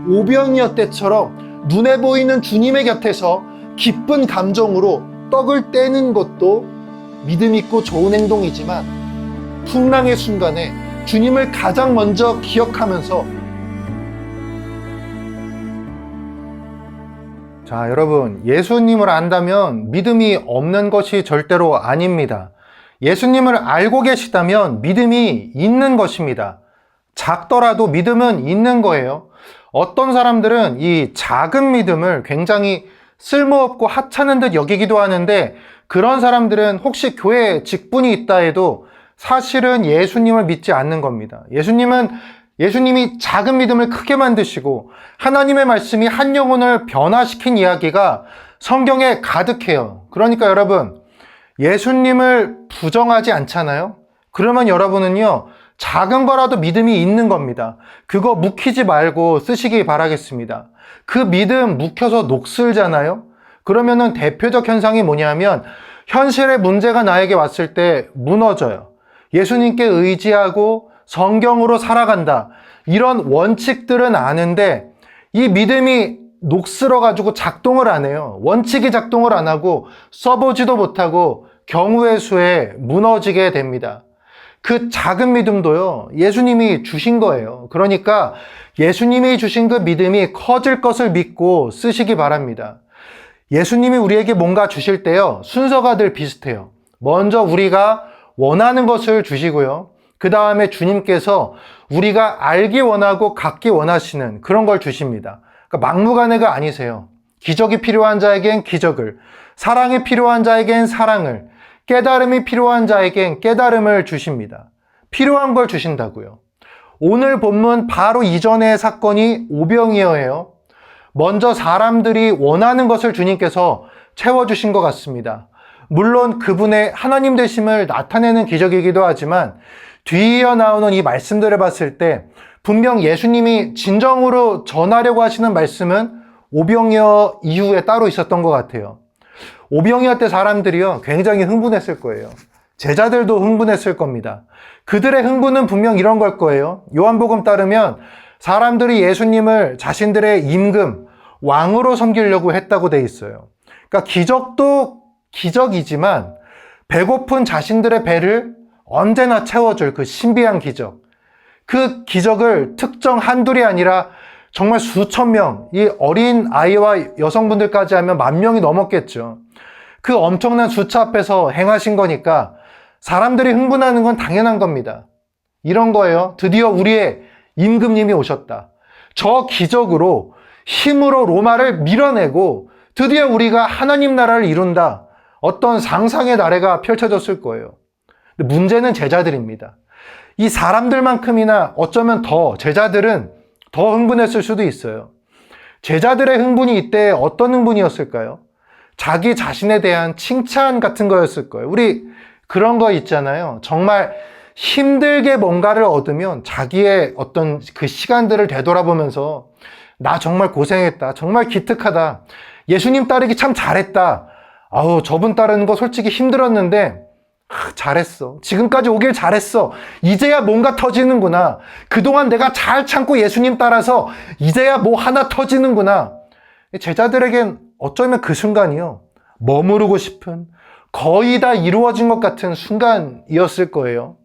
오병이어 때처럼 눈에 보이는 주님의 곁에서 기쁜 감정으로 떡을 떼는 것도 믿음 있고 좋은 행동이지만, 풍랑의 순간에 주님을 가장 먼저 기억하면서, 자, 여러분, 예수님을 안다면 믿음이 없는 것이 절대로 아닙니다. 예수님을 알고 계시다면 믿음이 있는 것입니다. 작더라도 믿음은 있는 거예요. 어떤 사람들은 이 작은 믿음을 굉장히 쓸모없고 하찮은 듯 여기기도 하는데, 그런 사람들은 혹시 교회에 직분이 있다 해도 사실은 예수님을 믿지 않는 겁니다. 예수님이 작은 믿음을 크게 만드시고 하나님의 말씀이 한 영혼을 변화시킨 이야기가 성경에 가득해요. 그러니까 여러분, 예수님을 부정하지 않잖아요? 그러면 여러분은요, 작은 거라도 믿음이 있는 겁니다. 그거 묵히지 말고 쓰시기 바라겠습니다. 그 믿음 묵혀서 녹슬잖아요? 그러면은 대표적 현상이 뭐냐면, 현실의 문제가 나에게 왔을 때 무너져요. 예수님께 의지하고 성경으로 살아간다. 이런 원칙들은 아는데 이 믿음이 녹슬어가지고 작동을 안 해요. 원칙이 작동을 안 하고 써보지도 못하고 경우의 수에 무너지게 됩니다. 그 작은 믿음도요, 예수님이 주신 거예요. 그러니까 예수님이 주신 그 믿음이 커질 것을 믿고 쓰시기 바랍니다. 예수님이 우리에게 뭔가 주실 때요, 순서가 늘 비슷해요. 먼저 우리가 원하는 것을 주시고요, 그 다음에 주님께서 우리가 알기 원하고 갖기 원하시는 그런 걸 주십니다. 그러니까 막무가내가 아니세요. 기적이 필요한 자에겐 기적을, 사랑이 필요한 자에겐 사랑을, 깨달음이 필요한 자에겐 깨달음을 주십니다. 필요한 걸 주신다고요. 오늘 본문 바로 이전의 사건이 오병이어예요. 먼저 사람들이 원하는 것을 주님께서 채워주신 것 같습니다. 물론 그분의 하나님 되심을 나타내는 기적이기도 하지만, 뒤이어 나오는 이 말씀들을 봤을 때 분명 예수님이 진정으로 전하려고 하시는 말씀은 오병이어 이후에 따로 있었던 것 같아요. 오병이어 때 사람들이요, 굉장히 흥분했을 거예요. 제자들도 흥분했을 겁니다. 그들의 흥분은 분명 이런 걸 거예요. 요한복음 따르면 사람들이 예수님을 자신들의 임금, 왕으로 섬기려고 했다고 돼 있어요. 그러니까 기적도 기적이지만 배고픈 자신들의 배를 언제나 채워줄 그 신비한 기적. 그 기적을 특정 한둘이 아니라 정말 수천 명, 이 어린 아이와 여성분들까지 하면 10,000명이 넘었겠죠. 그 엄청난 숫자 앞에서 행하신 거니까 사람들이 흥분하는 건 당연한 겁니다. 이런 거예요. 드디어 우리의 임금님이 오셨다. 저 기적으로 힘으로 로마를 밀어내고 드디어 우리가 하나님 나라를 이룬다. 어떤 상상의 나래가 펼쳐졌을 거예요. 근데 문제는 제자들입니다. 이 사람들만큼이나 어쩌면 더 제자들은 더 흥분했을 수도 있어요. 제자들의 흥분이 이때 어떤 흥분이었을까요? 자기 자신에 대한 칭찬 같은 거였을 거예요. 우리 그런 거 있잖아요. 정말 힘들게 뭔가를 얻으면 자기의 어떤 그 시간들을 되돌아보면서 나 정말 고생했다. 정말 기특하다. 예수님 따르기 참 잘했다. 아우, 저분 따르는 거 솔직히 힘들었는데 잘했어. 지금까지 오길 잘했어. 이제야 뭔가 터지는구나. 그동안 내가 잘 참고 예수님 따라서 이제야 뭐 하나 터지는구나. 제자들에겐 어쩌면 그 순간이요, 머무르고 싶은, 거의 다 이루어진 것 같은 순간이었을 거예요.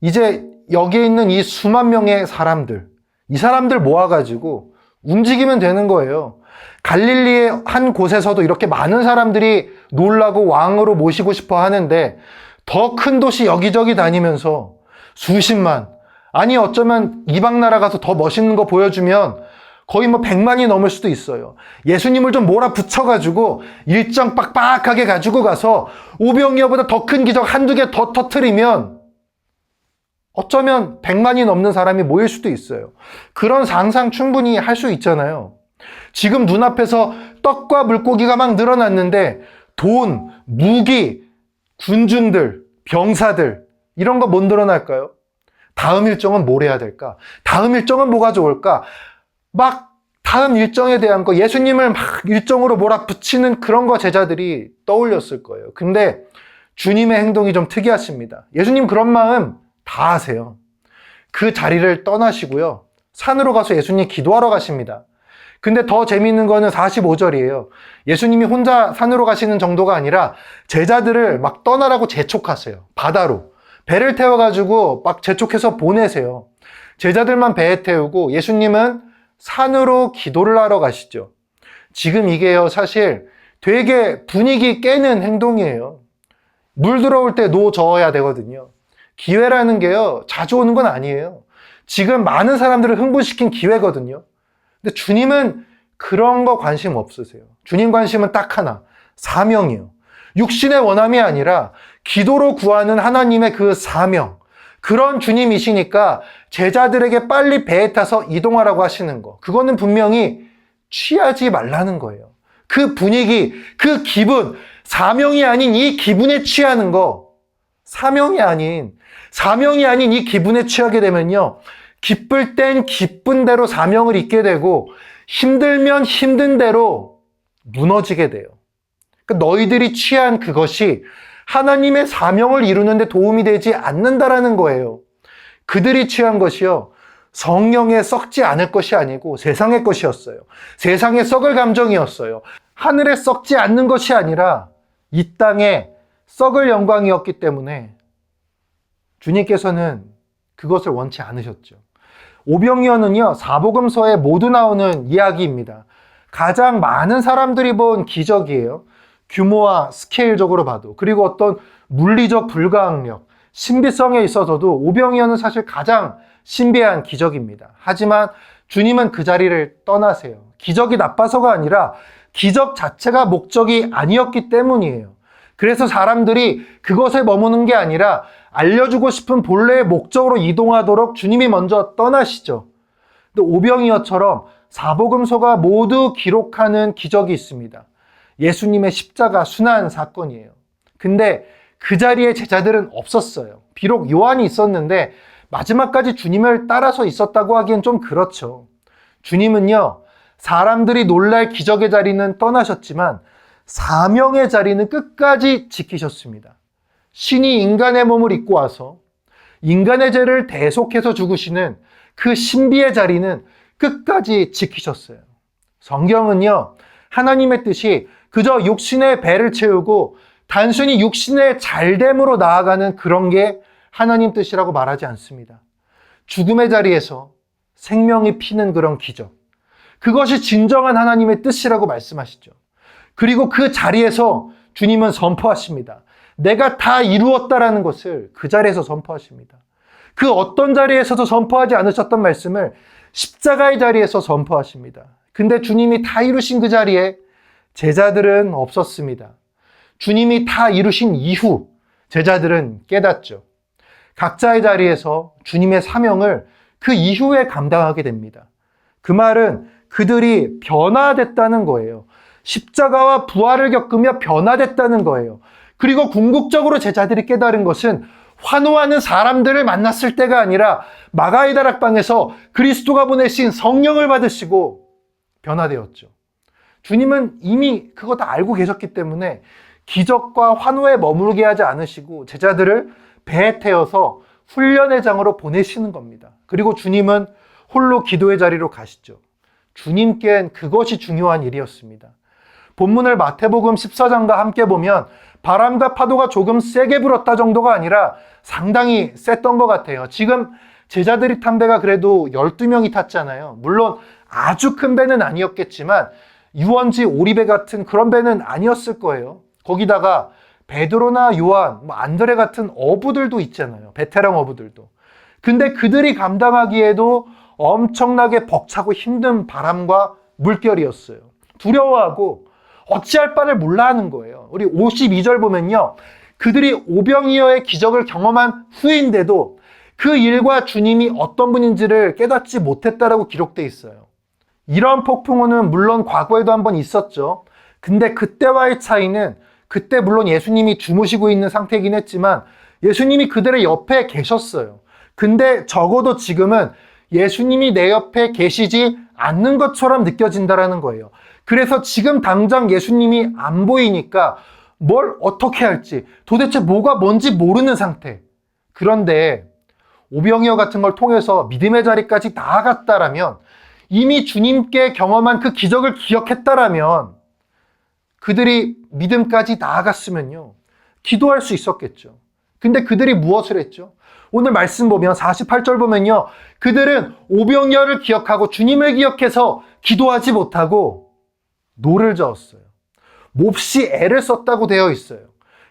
이제 여기 있는 이 수만 명의 사람들, 이 사람들 모아가지고 움직이면 되는 거예요. 갈릴리의 한 곳에서도 이렇게 많은 사람들이 놀라고 왕으로 모시고 싶어 하는데, 더 큰 도시 여기저기 다니면서 수십만, 아니 어쩌면 이방 나라 가서 더 멋있는 거 보여주면 거의 100만이 넘을 수도 있어요. 예수님을 좀 몰아붙여가지고 일정 빡빡하게 가지고 가서 오병이어보다 더 큰 기적 한두 개 더 터뜨리면 어쩌면 100만이 넘는 사람이 모일 수도 있어요. 그런 상상 충분히 할 수 있잖아요. 지금 눈앞에서 떡과 물고기가 막 늘어났는데 돈, 무기, 군중들, 병사들, 이런 거 못 늘어날까요? 다음 일정은 뭘 해야 될까? 다음 일정은 뭐가 좋을까? 막 다음 일정에 대한 거, 예수님을 막 일정으로 몰아붙이는 그런 거 제자들이 떠올렸을 거예요. 근데 주님의 행동이 좀 특이하십니다. 예수님 그런 마음 다 아세요. 그 자리를 떠나시고요, 산으로 가서 예수님 기도하러 가십니다. 근데 더 재미있는 거는 45절이에요. 예수님이 혼자 산으로 가시는 정도가 아니라 제자들을 막 떠나라고 재촉하세요. 바다로. 배를 태워가지고 막 재촉해서 보내세요. 제자들만 배에 태우고 예수님은 산으로 기도를 하러 가시죠. 지금 이게요, 사실 되게 분위기 깨는 행동이에요. 물 들어올 때 노 저어야 되거든요. 기회라는 게요, 자주 오는 건 아니에요. 지금 많은 사람들을 흥분시킨 기회거든요. 근데 주님은 그런 거 관심 없으세요. 주님 관심은 딱 하나, 사명이요. 육신의 원함이 아니라 기도로 구하는 하나님의 그 사명, 그런 주님이시니까 제자들에게 빨리 배에 타서 이동하라고 하시는 거, 그거는 분명히 취하지 말라는 거예요. 그 분위기, 그 기분, 사명이 아닌 이 기분에 취하는 거, 사명이 아닌 이 기분에 취하게 되면요, 기쁠 땐 기쁜 대로 사명을 잊게 되고 힘들면 힘든 대로 무너지게 돼요. 그러니까 너희들이 취한 그것이 하나님의 사명을 이루는 데 도움이 되지 않는다라는 거예요. 그들이 취한 것이요, 성령에 썩지 않을 것이 아니고 세상의 것이었어요. 세상에 썩을 감정이었어요. 하늘에 썩지 않는 것이 아니라 이 땅에 썩을 영광이었기 때문에 주님께서는 그것을 원치 않으셨죠. 오병이어는요, 사복음서에 모두 나오는 이야기입니다. 가장 많은 사람들이 본 기적이에요. 규모와 스케일적으로 봐도. 그리고 어떤 물리적 불가항력, 신비성에 있어서도 오병이어는 사실 가장 신비한 기적입니다. 하지만 주님은 그 자리를 떠나세요. 기적이 나빠서가 아니라 기적 자체가 목적이 아니었기 때문이에요. 그래서 사람들이 그것에 머무는 게 아니라 알려주고 싶은 본래의 목적으로 이동하도록 주님이 먼저 떠나시죠. 근데 오병이어처럼 사복음서가 모두 기록하는 기적이 있습니다. 예수님의 십자가 순환 사건이에요. 근데 그 자리에 제자들은 없었어요. 비록 요한이 있었는데 마지막까지 주님을 따라서 있었다고 하기엔 좀 그렇죠. 주님은요, 사람들이 놀랄 기적의 자리는 떠나셨지만 사명의 자리는 끝까지 지키셨습니다. 신이 인간의 몸을 입고 와서 인간의 죄를 대속해서 죽으시는 그 신비의 자리는 끝까지 지키셨어요. 성경은요, 하나님의 뜻이 그저 육신의 배를 채우고 단순히 육신의 잘됨으로 나아가는 그런 게 하나님 뜻이라고 말하지 않습니다. 죽음의 자리에서 생명이 피는 그런 기적, 그것이 진정한 하나님의 뜻이라고 말씀하시죠. 그리고 그 자리에서 주님은 선포하십니다. 내가 다 이루었다라는 것을 그 자리에서 선포하십니다. 그 어떤 자리에서도 선포하지 않으셨던 말씀을 십자가의 자리에서 선포하십니다. 근데 주님이 다 이루신 그 자리에 제자들은 없었습니다. 주님이 다 이루신 이후 제자들은 깨닫죠. 각자의 자리에서 주님의 사명을 그 이후에 감당하게 됩니다. 그 말은 그들이 변화됐다는 거예요. 십자가와 부활을 겪으며 변화됐다는 거예요. 그리고 궁극적으로 제자들이 깨달은 것은 환호하는 사람들을 만났을 때가 아니라 마가의 다락방에서 그리스도가 보내신 성령을 받으시고 변화되었죠. 주님은 이미 그거 다 알고 계셨기 때문에 기적과 환호에 머무르게 하지 않으시고 제자들을 배에 태워서 훈련의 장으로 보내시는 겁니다. 그리고 주님은 홀로 기도의 자리로 가시죠. 주님께는 그것이 중요한 일이었습니다. 본문을 마태복음 14장과 함께 보면 바람과 파도가 조금 세게 불었다 정도가 아니라 상당히 셌던 것 같아요. 지금 제자들이 탄 배가 그래도 12명이 탔잖아요. 물론 아주 큰 배는 아니었겠지만 유원지 오리배 같은 그런 배는 아니었을 거예요. 거기다가 베드로나 요한, 안드레 같은 어부들도 있잖아요. 베테랑 어부들도. 근데 그들이 감당하기에도 엄청나게 벅차고 힘든 바람과 물결이었어요. 두려워하고 어찌할 바를 몰라 하는 거예요. 우리 52절 보면요, 그들이 오병이어의 기적을 경험한 후인데도 그 일과 주님이 어떤 분인지를 깨닫지 못했다라고 기록되어 있어요. 이런 폭풍우는 물론 과거에도 한번 있었죠. 근데 그때와의 차이는, 그때 물론 예수님이 주무시고 있는 상태이긴 했지만 예수님이 그들의 옆에 계셨어요. 근데 적어도 지금은 예수님이 내 옆에 계시지 않는 것처럼 느껴진다라는 거예요. 그래서 지금 당장 예수님이 안 보이니까 뭘 어떻게 할지, 도대체 뭐가 뭔지 모르는 상태. 그런데 오병이어 같은 걸 통해서 믿음의 자리까지 나아갔다라면, 이미 주님께 경험한 그 기적을 기억했다라면, 그들이 믿음까지 나아갔으면요, 기도할 수 있었겠죠. 근데 그들이 무엇을 했죠? 오늘 말씀 보면 48절 보면요, 그들은 오병이어를 기억하고 주님을 기억해서 기도하지 못하고 노를 저었어요. 몹시 애를 썼다고 되어 있어요.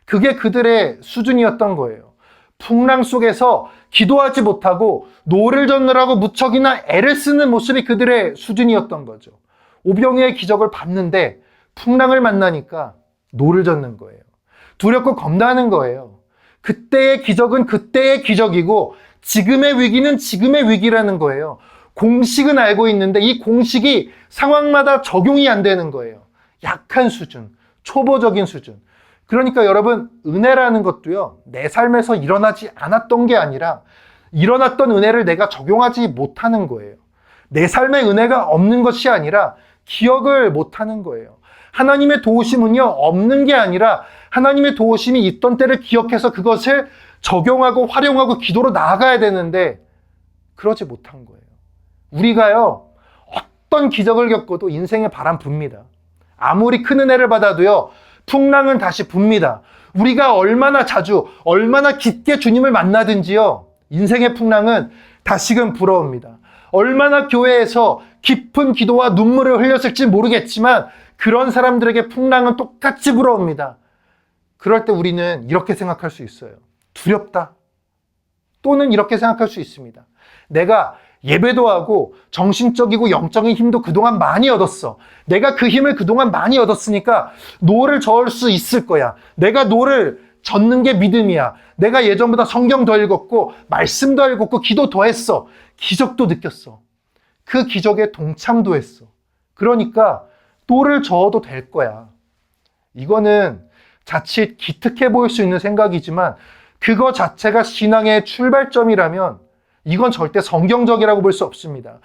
그게 그들의 수준이었던 거예요. 풍랑 속에서 기도하지 못하고 노를 젓느라고 무척이나 애를 쓰는 모습이 그들의 수준이었던 거죠. 오병이어의 기적을 봤는데 풍랑을 만나니까 노를 젓는 거예요. 두렵고 겁나는 거예요. 그때의 기적은 그때의 기적이고 지금의 위기는 지금의 위기라는 거예요. 공식은 알고 있는데 이 공식이 상황마다 적용이 안 되는 거예요. 약한 수준, 초보적인 수준. 그러니까 여러분, 은혜라는 것도요, 내 삶에서 일어나지 않았던 게 아니라 일어났던 은혜를 내가 적용하지 못하는 거예요. 내 삶에 은혜가 없는 것이 아니라 기억을 못하는 거예요. 하나님의 도우심은요, 없는 게 아니라 하나님의 도우심이 있던 때를 기억해서 그것을 적용하고 활용하고 기도로 나아가야 되는데 그러지 못한 거예요. 우리가요, 어떤 기적을 겪어도 인생에 바람 붑니다. 아무리 큰 은혜를 받아도요, 풍랑은 다시 붑니다. 우리가 얼마나 자주, 얼마나 깊게 주님을 만나든지요, 인생의 풍랑은 다시금 불어옵니다. 얼마나 교회에서 깊은 기도와 눈물을 흘렸을지 모르겠지만 그런 사람들에게 풍랑은 똑같이 불어옵니다. 그럴 때 우리는 이렇게 생각할 수 있어요. 두렵다. 또는 이렇게 생각할 수 있습니다. 내가 예배도 하고 정신적이고 영적인 힘도 그동안 많이 얻었어. 내가 그 힘을 그동안 많이 얻었으니까 노를 저을 수 있을 거야. 내가 노를 젓는 게 믿음이야. 내가 예전보다 성경 더 읽었고 말씀 더 읽었고 기도 더 했어. 기적도 느꼈어. 그 기적에 동참도 했어. 그러니까 노를 저어도 될 거야. 이거는 자칫 기특해 보일 수 있는 생각이지만 그거 자체가 신앙의 출발점이라면 이건 절대 성경적이라고 볼 수 없습니다.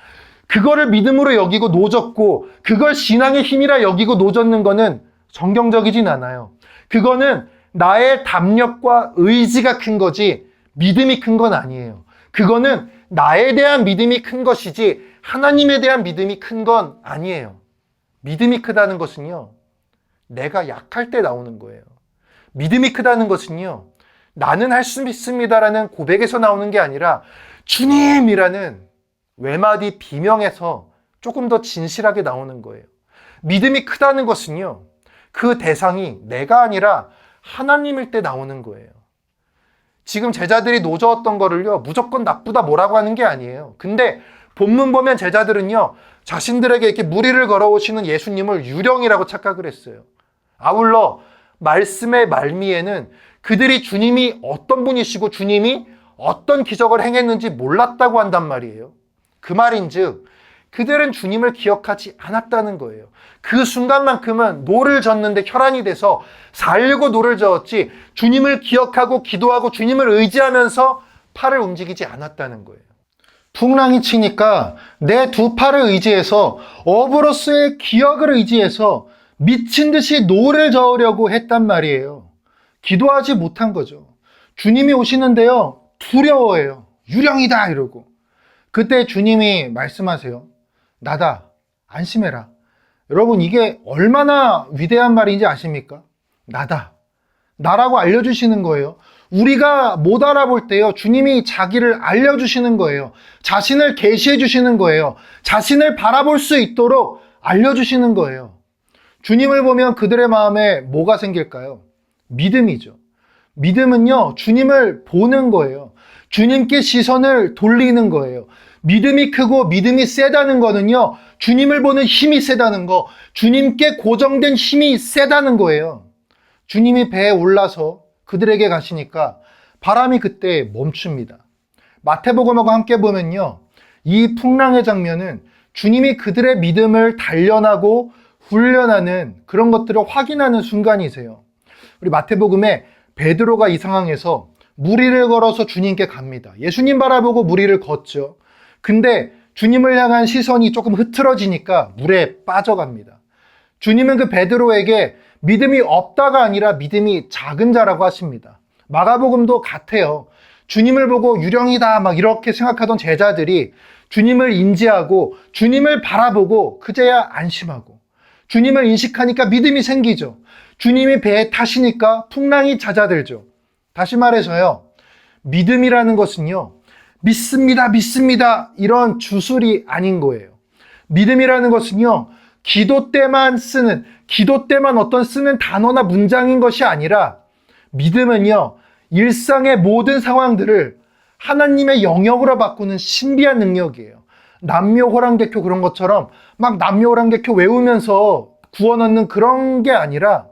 그거를 믿음으로 여기고 노젓고 그걸 신앙의 힘이라 여기고 노젓는 거는 성경적이진 않아요. 그거는 나의 담력과 의지가 큰 거지 믿음이 큰 건 아니에요. 그거는 나에 대한 믿음이 큰 것이지 하나님에 대한 믿음이 큰 건 아니에요. 믿음이 크다는 것은요, 내가 약할 때 나오는 거예요. 믿음이 크다는 것은요, 나는 할 수 있습니다라는 고백에서 나오는 게 아니라 주님이라는 외마디 비명에서 조금 더 진실하게 나오는 거예요. 믿음이 크다는 것은요, 그 대상이 내가 아니라 하나님일 때 나오는 거예요. 지금 제자들이 노저었던 거를요, 무조건 나쁘다 뭐라고 하는 게 아니에요. 근데 본문 보면 제자들은요, 자신들에게 이렇게 무리를 걸어오시는 예수님을 유령이라고 착각을 했어요. 아울러 말씀의 말미에는 그들이 주님이 어떤 분이시고 주님이 어떤 기적을 행했는지 몰랐다고 한단 말이에요. 그 말인즉 그들은 주님을 기억하지 않았다는 거예요. 그 순간만큼은 노를 젓는데 혈안이 돼서 살려고 노를 저었지 주님을 기억하고 기도하고 주님을 의지하면서 팔을 움직이지 않았다는 거예요. 풍랑이 치니까 내 두 팔을 의지해서 어브로스의 기억을 의지해서 미친 듯이 노를 저으려고 했단 말이에요. 기도하지 못한 거죠. 주님이 오시는데요, 두려워해요. 유령이다 이러고. 그때 주님이 말씀하세요. 나다. 안심해라. 여러분, 이게 얼마나 위대한 말인지 아십니까? 나다. 나라고 알려주시는 거예요. 우리가 못 알아볼 때요, 주님이 자기를 알려주시는 거예요. 자신을 계시해 주시는 거예요. 자신을 바라볼 수 있도록 알려주시는 거예요. 주님을 보면 그들의 마음에 뭐가 생길까요? 믿음이죠. 믿음은요, 주님을 보는 거예요. 주님께 시선을 돌리는 거예요. 믿음이 크고 믿음이 세다는 거는요, 주님을 보는 힘이 세다는 거, 주님께 고정된 힘이 세다는 거예요. 주님이 배에 올라서 그들에게 가시니까 바람이 그때 멈춥니다. 마태복음하고 함께 보면요, 이 풍랑의 장면은 주님이 그들의 믿음을 단련하고 훈련하는 그런 것들을 확인하는 순간이세요. 우리 마태복음에 베드로가 이 상황에서 무리를 걸어서 주님께 갑니다. 예수님 바라보고 무리를 걷죠. 근데 주님을 향한 시선이 조금 흐트러지니까 물에 빠져갑니다. 주님은 그 베드로에게 믿음이 없다가 아니라 믿음이 작은 자라고 하십니다. 마가복음도 같아요. 주님을 보고 유령이다 막 이렇게 생각하던 제자들이 주님을 인지하고 주님을 바라보고 그제야 안심하고, 주님을 인식하니까 믿음이 생기죠. 주님이 배에 타시니까 풍랑이 잦아들죠. 다시 말해서요, 믿음이라는 것은요, 믿습니다, 믿습니다 이런 주술이 아닌 거예요. 믿음이라는 것은요, 기도 때만 쓰는 어떤 쓰는 단어나 문장인 것이 아니라, 믿음은요, 일상의 모든 상황들을 하나님의 영역으로 바꾸는 신비한 능력이에요. 남묘호랑개표 그런 것처럼 막 남묘호랑개표 외우면서 구원 얻는 그런 게 아니라,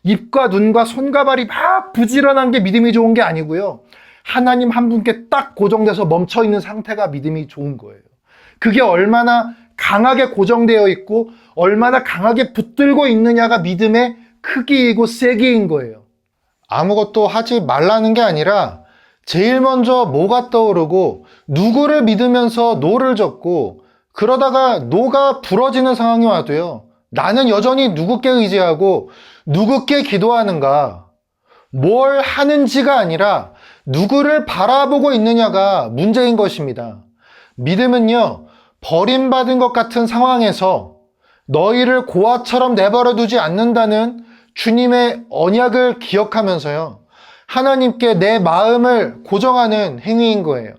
입과 눈과 손과 발이 막 부지런한 게 믿음이 좋은 게 아니고요, 하나님 한 분께 딱 고정돼서 멈춰있는 상태가 믿음이 좋은 거예요. 그게 얼마나 강하게 고정되어 있고 얼마나 강하게 붙들고 있느냐가 믿음의 크기이고 세기인 거예요. 아무것도 하지 말라는 게 아니라 제일 먼저 뭐가 떠오르고 누구를 믿으면서 노를 젓고, 그러다가 노가 부러지는 상황이 와도요, 나는 여전히 누구께 의지하고 누구께 기도하는가, 뭘 하는지가 아니라 누구를 바라보고 있느냐가 문제인 것입니다. 믿음은요, 버림받은 것 같은 상황에서 너희를 고아처럼 내버려 두지 않는다는 주님의 언약을 기억하면서요, 하나님께 내 마음을 고정하는 행위인 거예요.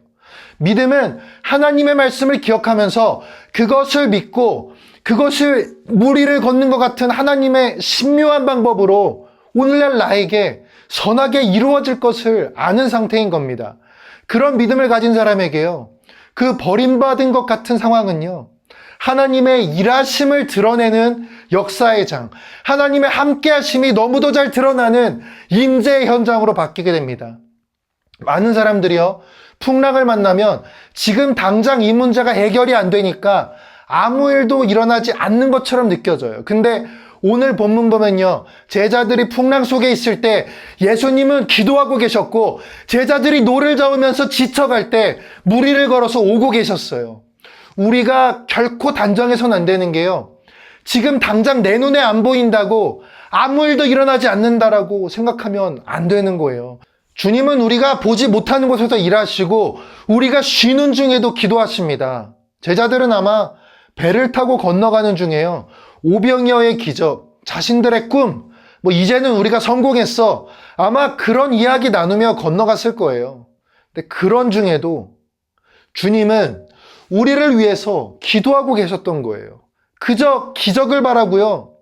믿음은 하나님의 말씀을 기억하면서 그것을 믿고 그것을 무리를 걷는 것 같은 하나님의 신묘한 방법으로 오늘날 나에게 선하게 이루어질 것을 아는 상태인 겁니다. 그런 믿음을 가진 사람에게요, 그 버림받은 것 같은 상황은요, 하나님의 일하심을 드러내는 역사의 장, 하나님의 함께하심이 너무도 잘 드러나는 임재의 현장으로 바뀌게 됩니다. 많은 사람들이요, 풍랑을 만나면 지금 당장 이 문제가 해결이 안 되니까 아무 일도 일어나지 않는 것처럼 느껴져요. 근데 오늘 본문 보면요, 제자들이 풍랑 속에 있을 때 예수님은 기도하고 계셨고, 제자들이 노를 저으면서 지쳐갈 때 무리를 걸어서 오고 계셨어요. 우리가 결코 단정해서는 안 되는 게요, 지금 당장 내 눈에 안 보인다고 아무 일도 일어나지 않는다라고 생각하면 안 되는 거예요. 주님은 우리가 보지 못하는 곳에서 일하시고 우리가 쉬는 중에도 기도하십니다. 제자들은 아마 배를 타고 건너가는 중에요, 오병이어의 기적, 자신들의 꿈, 이제는 우리가 성공했어, 아마 그런 이야기 나누며 건너갔을 거예요. 근데 그런 중에도 주님은 우리를 위해서 기도하고 계셨던 거예요. 그저 기적을 바라고요,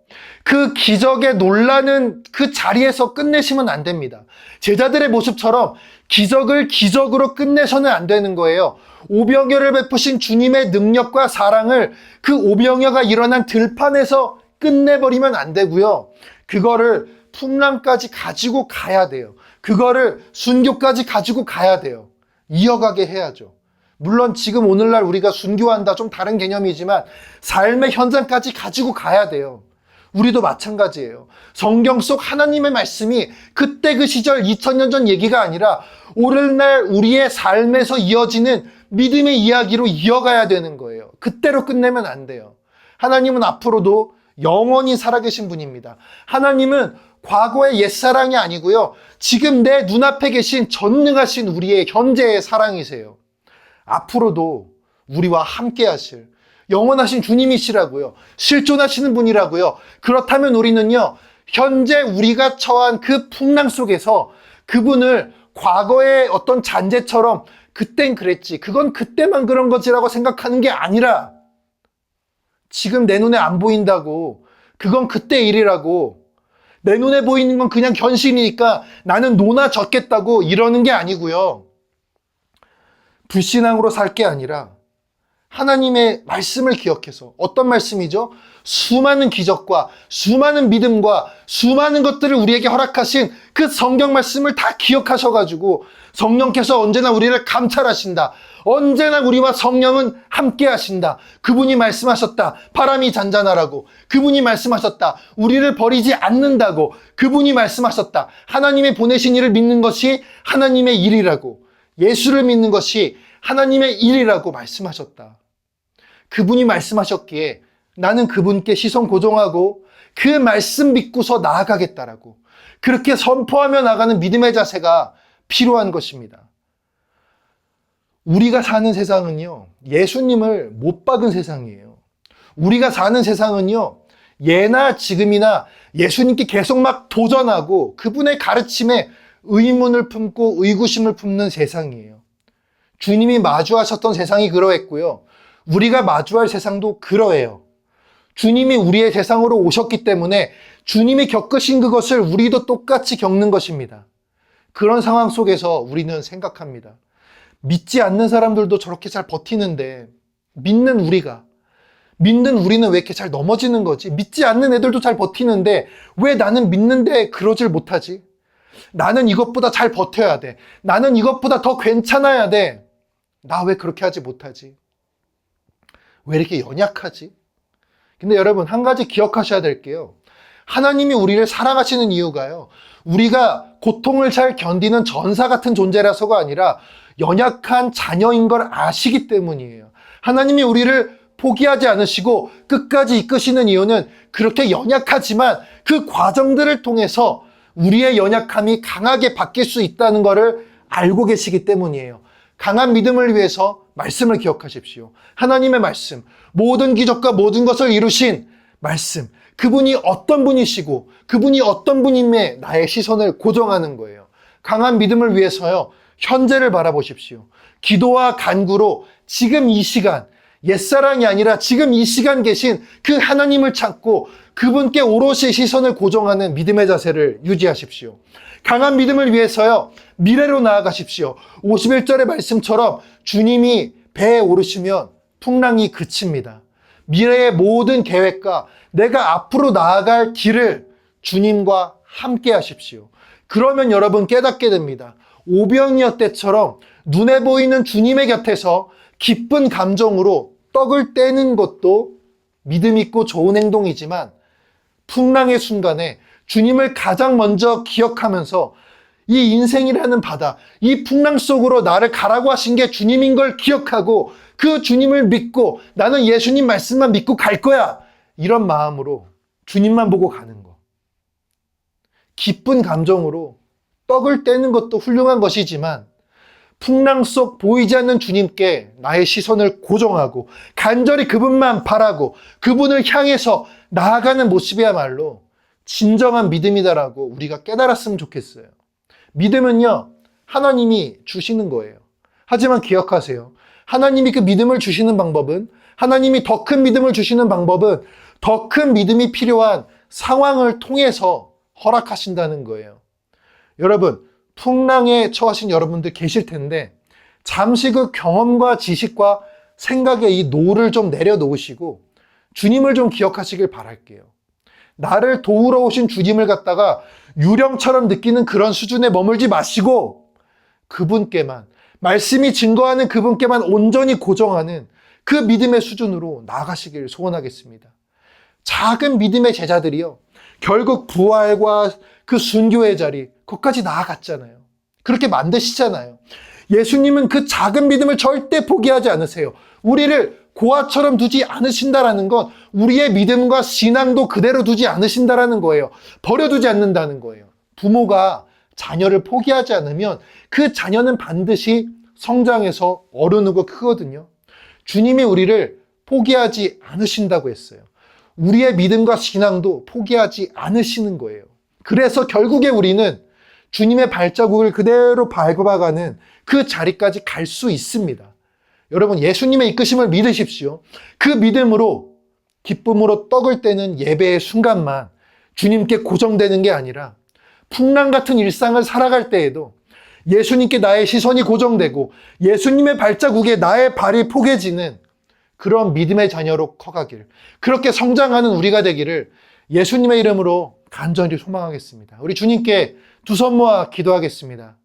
그 기적에 놀라는 그 자리에서 끝내시면 안 됩니다. 제자들의 모습처럼 기적을 기적으로 끝내서는 안 되는 거예요. 오병이어를 베푸신 주님의 능력과 사랑을 그 오병이어가 일어난 들판에서 끝내버리면 안 되고요, 그거를 풍랑까지 가지고 가야 돼요. 그거를 순교까지 가지고 가야 돼요. 이어가게 해야죠. 물론 지금 오늘날 우리가 순교한다 좀 다른 개념이지만 삶의 현장까지 가지고 가야 돼요. 우리도 마찬가지예요. 성경 속 하나님의 말씀이 그때 그 시절 2000년 전 얘기가 아니라 오늘날 우리의 삶에서 이어지는 믿음의 이야기로 이어가야 되는 거예요. 그때로 끝내면 안 돼요. 하나님은 앞으로도 영원히 살아계신 분입니다. 하나님은 과거의 옛사랑이 아니고요, 지금 내 눈앞에 계신 전능하신 우리의 현재의 사랑이세요. 앞으로도 우리와 함께 하실 영원하신 주님이시라고요. 실존하시는 분이라고요. 그렇다면 우리는요, 현재 우리가 처한 그 풍랑 속에서 그분을 과거의 어떤 잔재처럼 그땐 그랬지, 그건 그때만 그런 거지라고 생각하는 게 아니라, 지금 내 눈에 안 보인다고 그건 그때 일이라고, 내 눈에 보이는 건 그냥 현실이니까 나는 노나 젖겠다고 이러는 게 아니고요, 불신앙으로 살 게 아니라 하나님의 말씀을 기억해서, 어떤 말씀이죠? 수많은 기적과 수많은 믿음과 수많은 것들을 우리에게 허락하신 그 성경 말씀을 다 기억하셔가지고 성령께서 언제나 우리를 감찰하신다, 언제나 우리와 성령은 함께 하신다, 그분이 말씀하셨다, 바람이 잔잔하라고, 그분이 말씀하셨다, 우리를 버리지 않는다고, 그분이 말씀하셨다, 하나님의 보내신 일을 믿는 것이 하나님의 일이라고, 예수를 믿는 것이 하나님의 일이라고 말씀하셨다. 그분이 말씀하셨기에 나는 그분께 시선 고정하고 그 말씀 믿고서 나아가겠다라고, 그렇게 선포하며 나가는 믿음의 자세가 필요한 것입니다. 우리가 사는 세상은요, 예수님을 못 박은 세상이에요. 우리가 사는 세상은요, 예나 지금이나 예수님께 계속 막 도전하고 그분의 가르침에 의문을 품고 의구심을 품는 세상이에요. 주님이 마주하셨던 세상이 그러했고요. 우리가 마주할 세상도 그러해요. 주님이 우리의 세상으로 오셨기 때문에 주님이 겪으신 그것을 우리도 똑같이 겪는 것입니다. 그런 상황 속에서 우리는 생각합니다. 믿지 않는 사람들도 저렇게 잘 버티는데 믿는 우리는 왜 이렇게 잘 넘어지는 거지? 믿지 않는 애들도 잘 버티는데 왜 나는 믿는데 그러질 못하지? 나는 이것보다 잘 버텨야 돼. 나는 이것보다 더 괜찮아야 돼. 나 왜 그렇게 하지 못하지? 왜 이렇게 연약하지? 근데 여러분, 한 가지 기억하셔야 될 게요. 하나님이 우리를 사랑하시는 이유가요, 우리가 고통을 잘 견디는 전사 같은 존재라서가 아니라 연약한 자녀인 걸 아시기 때문이에요. 하나님이 우리를 포기하지 않으시고 끝까지 이끄시는 이유는 그렇게 연약하지만 그 과정들을 통해서 우리의 연약함이 강하게 바뀔 수 있다는 것을 알고 계시기 때문이에요. 강한 믿음을 위해서 말씀을 기억하십시오. 하나님의 말씀, 모든 기적과 모든 것을 이루신 말씀, 그분이 어떤 분이시고 그분이 어떤 분임에 나의 시선을 고정하는 거예요. 강한 믿음을 위해서요, 현재를 바라보십시오. 기도와 간구로 지금 이 시간, 옛사랑이 아니라 지금 이 시간 계신 그 하나님을 찾고 그분께 오롯이 시선을 고정하는 믿음의 자세를 유지하십시오. 강한 믿음을 위해서요, 미래로 나아가십시오. 51절의 말씀처럼 주님이 배에 오르시면 풍랑이 그칩니다. 미래의 모든 계획과 내가 앞으로 나아갈 길을 주님과 함께 하십시오. 그러면 여러분 깨닫게 됩니다. 오병이어 때처럼 눈에 보이는 주님의 곁에서 기쁜 감정으로 떡을 떼는 것도 믿음 있고 좋은 행동이지만 풍랑의 순간에 주님을 가장 먼저 기억하면서 이 인생이라는 바다, 이 풍랑 속으로 나를 가라고 하신 게 주님인 걸 기억하고 그 주님을 믿고 나는 예수님 말씀만 믿고 갈 거야, 이런 마음으로 주님만 보고 가는 거. 기쁜 감정으로 떡을 떼는 것도 훌륭한 것이지만 풍랑 속 보이지 않는 주님께 나의 시선을 고정하고 간절히 그분만 바라고 그분을 향해서 나아가는 모습이야말로 진정한 믿음이다라고 우리가 깨달았으면 좋겠어요. 믿음은요, 하나님이 주시는 거예요. 하지만 기억하세요. 하나님이 그 믿음을 주시는 방법은, 하나님이 더 큰 믿음을 주시는 방법은 더 큰 믿음이 필요한 상황을 통해서 허락하신다는 거예요. 여러분, 풍랑에 처하신 여러분들 계실 텐데 잠시 그 경험과 지식과 생각의 이 노를 좀 내려놓으시고 주님을 좀 기억하시길 바랄게요. 나를 도우러 오신 주님을 갖다가 유령처럼 느끼는 그런 수준에 머물지 마시고 그분께만, 말씀이 증거하는 그분께만 온전히 고정하는 그 믿음의 수준으로 나아가시길 소원하겠습니다. 작은 믿음의 제자들이요, 결국 부활과 그 순교의 자리, 거기까지 나아갔잖아요. 그렇게 만드시잖아요. 예수님은 그 작은 믿음을 절대 포기하지 않으세요. 우리를 고아처럼 두지 않으신다라는 건 우리의 믿음과 신앙도 그대로 두지 않으신다라는 거예요. 버려두지 않는다는 거예요. 부모가 자녀를 포기하지 않으면 그 자녀는 반드시 성장해서 어른이고 크거든요. 주님이 우리를 포기하지 않으신다고 했어요. 우리의 믿음과 신앙도 포기하지 않으시는 거예요. 그래서 결국에 우리는 주님의 발자국을 그대로 밟아가는 그 자리까지 갈 수 있습니다. 여러분, 예수님의 이끄심을 믿으십시오. 그 믿음으로 기쁨으로 떡을 떼는 예배의 순간만 주님께 고정되는 게 아니라 풍랑 같은 일상을 살아갈 때에도 예수님께 나의 시선이 고정되고 예수님의 발자국에 나의 발이 포개지는 그런 믿음의 자녀로 커가길, 그렇게 성장하는 우리가 되기를 예수님의 이름으로 간절히 소망하겠습니다. 우리 주님께 두 손 모아 기도하겠습니다.